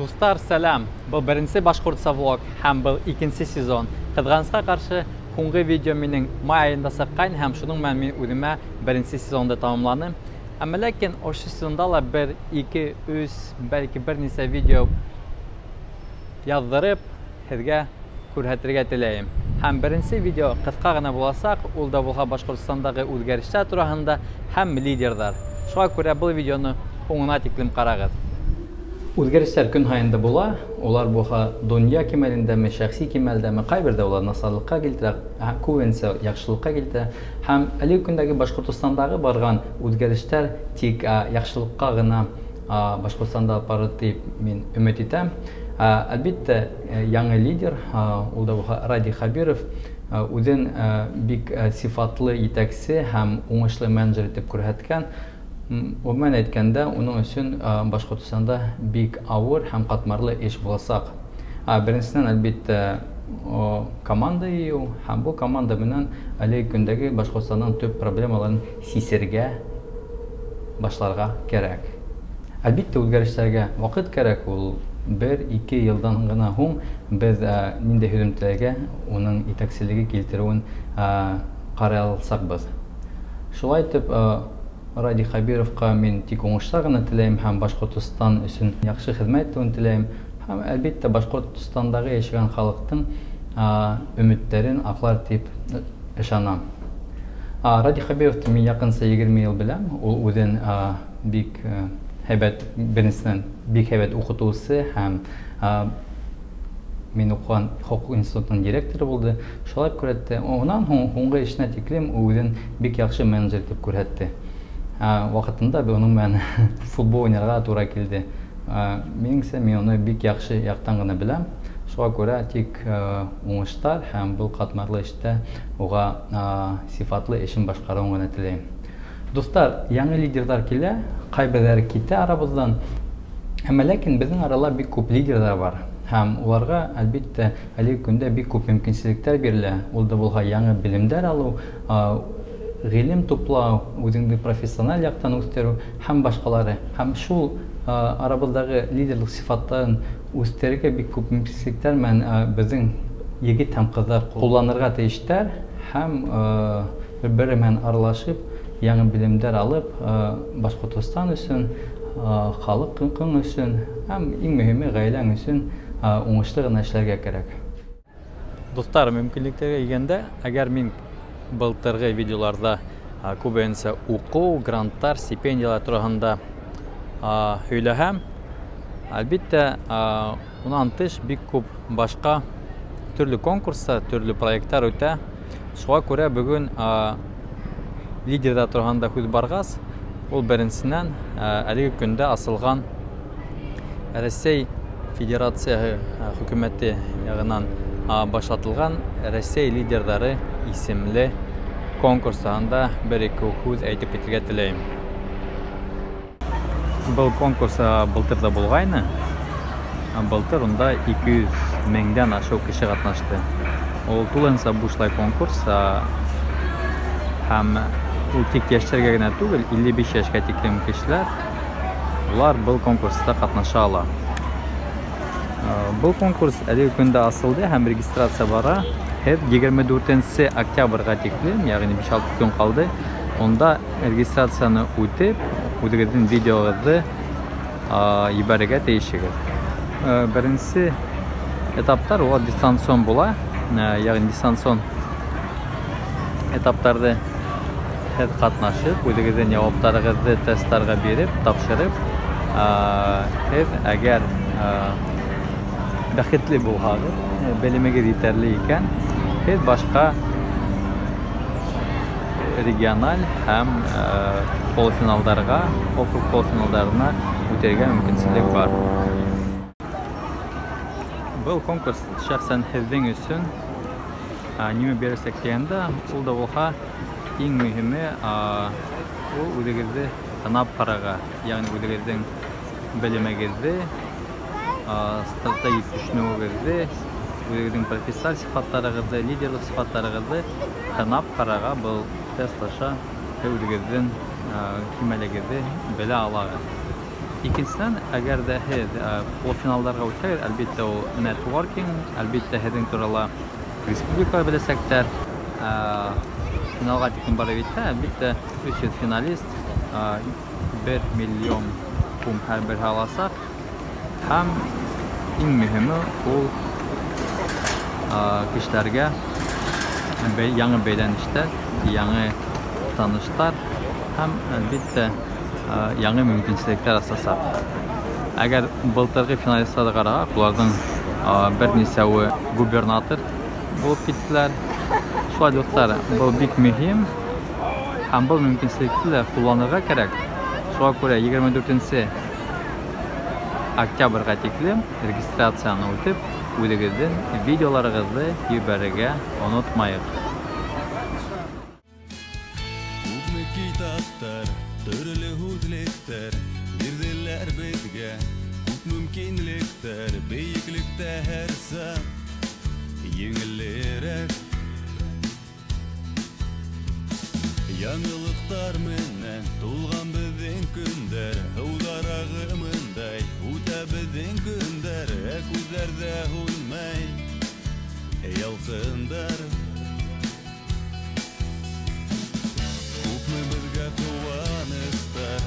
Dostlar selam. Bu birinci Башкортса влог һәм бұл икенче сезон. Кызганычка каршы, соңгы видео минең май аенда чыккан һәм шуның мен үземә беренче сезонда тамамланым. Әмма ләкин ошо сезонда ла 1, 2, 3, бәлки берничә видео яздырып сезгә күрсәтергә теләйм. Һәм беренче видео кыска гына буласак, ул да булга Башкортстандагы үзгәрешләр турында һәм лидерлар. Шуңа күрә бу видеоны соңына тиклем карагыз. Үзгәрешләр көн һайында була, улар буга дөнья кимәлендәме, шәхси кимәлдәме, кайбердә улар насарлыкка килтерә, күбенсә яхшылыкка килтерә. Һәм әлеге көндәге Башкортстандагы барган үзгәрешләр тик яхшылыкка гына Башкортстанда барыр дип мин өмет итәм. Әлбәттә, яңа лидер, ул да буга Ради Хабиров, үзен бик сифатлы итәкче һәм уңышлы менеджер итеп күрсәткән. Мен әйткәндә, уның өчен Башкортстанда бик авыр һәм катмарлы эш буласак. Беренчедән, әлбәттә, команда ию һәм бу команда менән әлеге көндәге Башкортстанның төп проблемаларын сисергә башларга кирәк. Әлбәттә, үзгәрешләргә вакыт кирәк. Ул 1-2 елдан гына һуң без нинди һөҗүмчеләргә уның итәкчелеге килтерүен карый алсакбыз. Шулай итеп, Ради Хабировка мин тик уңышлар гына теләйм һәм Башкортстан өчен яхшы хезмәт итүен теләйм. Һәм әлбәттә Башкортстандагы яшәгән халыктың өмөтләрен аклар дип ышанам. Ради Хабировты мин якынча 20 ел беләм. Ул үзен бик һәйбәт, беренчедән бик һәйбәт укытучы һәм мин укыган хокук институтының директоры булды. Шулай күрәтте. Онан һуңгы эшенә тиклем үзен бик яхшы менеджер итеп күрсәтте. Вакытында уның менән футбол уйнарга туры килде. Минеңчә, мин аны бик яхшы яктан гына беләм. Шуңа күрә тик уңышлар һәм бу катмарлы эштә уга сифатлы эшен башкаруын гына теләйм. Достар, яңа лидерлар килә, кайберләре китә арабыздан. Әмма ләкин безнең арала бик күп лидерлар бар. Һәм уларга әлбәттә әлеге көндә бик күп мөмкинлекләр бирелә. Ул да булга яңа белемнәр алу, гыйлем туплау, үзеңне профессиональ яктан үстерү һәм башкалары. Һәм шул арабыздагы лидерлык сифаттарын үстерергә бик күп мөмкинлекләр менән безнең егет һәм кызлар кулланырга тиештәр һәм бер-бире белән аралашып, яңа белемнәр алып, Башкортстан өчен, халыкның өчен һәм иң мөһиме гаиләң өчен уңышлы гына эшләргә кирәк. Достар, мөмкинлекләргә килгәндә, әгәр мин былтыргы видеоларда күбенсә уку, гранттар, стипендиялар турында һөйләһәм, әлбәттә, унан тыш бик күп башка төрле конкурслар, төрле проектлар үтә. Шуңа күрә бүген лидерлар турында сүз баргас, ул беренчедән әлеге көндә асылган Россия Федерациясы хөкүмәте ягыннан башлатылган Россия лидерлары исемле конкурсында бер-ике сүз әйтеп китәргә теләйм. Бұл конкурс былтыр да булгайны. Былтыр унда 200 меңдән ашу кеше катнашты. Ул тулынса бушлай конкурс һәм ул тик яшьләргә генә түгел, 55 яшькә тиклем кешеләр улар бұл конкурста катнаша ала. Бұл конкурс әлеге көндә асылды һәм регистрация бара. 24 октябрьгә тиклем, ягъни 5-6 көн калды. Онда регистрацияны үтеп, үзегезнең видеогызны ибәрергә тиешсез. Беренче этаптар ул дистанцион була, ягъни дистанцион этаптарда катнашып, үзегезнең җавапларыгызны тестларга биреп, тапшырып, әгәр бәхетле булһагыз, белемегез итәрле икән, башка региональ һәм полуфиналдарга, округ полуфиналдарына үтәргә мөмкинлек бар. Бұл конкурс шәхсән һезнең өчен нимә бирәсәк дигәндә, ул да булса иң мөһиме ул үзегезне тыңлап карарга, ягъни үзегезнең белемегезне, стратегик төшенүегезне, үзегезнең профессиональ сифатларыгызны, лидерлык сифатларыгызны тыңлап карарга бұл тест аша үзегезнең кимәлегезне белә аласыз. Икенчедән, әгәр дә һез полуфиналларга үтсәгез, әлбәттә ул нетворкинг, әлбәттә һезнең турында республика беләсәктәр, финалга тиклем барып җитсә, әлбәттә 300 финалист, 1 миллион сум һәрбер аласак, һәм иң мөһиме ул кешеләргә яңа бәйләнештәр, яңа таныштар һәм әлбәттә яңа мөмкинлекләр асасак. Әгәр былтыргы финалистларга карасак, уларның бернисәве губернатор булып киттеләр. Шулай достар, бу бик мөһим һәм бу мөмкинлекне кулланырга кирәк. Шуңа күрә 24 октябрьгә тиклем регистрацияны үтеп, үзегезнең видеоларыгызны җибәрергә онытмагыз. Күпме китаптар, төрле хүдлектер, бирделәр безгә, күп мөмкинлектер, бөеклектә һәр сан еңелрәк. Яңалыктар менән тулган безнең көндәр, ударагымындай үтә безнең көндәр, күзләрдә уймай ялкындар. Күпме безгә куаныштар,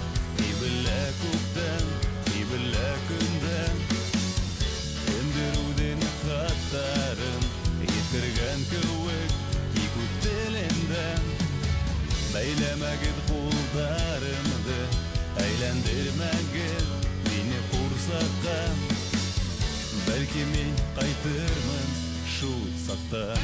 ибелә күптән, ибелә көндән, кемдер үден хаттарын итергән кеүек тик үтелендән. Бәйләмәгез кулдарымды, әйләндермәгез мине курсакка, бәлки мин кайтырмын шул сакта.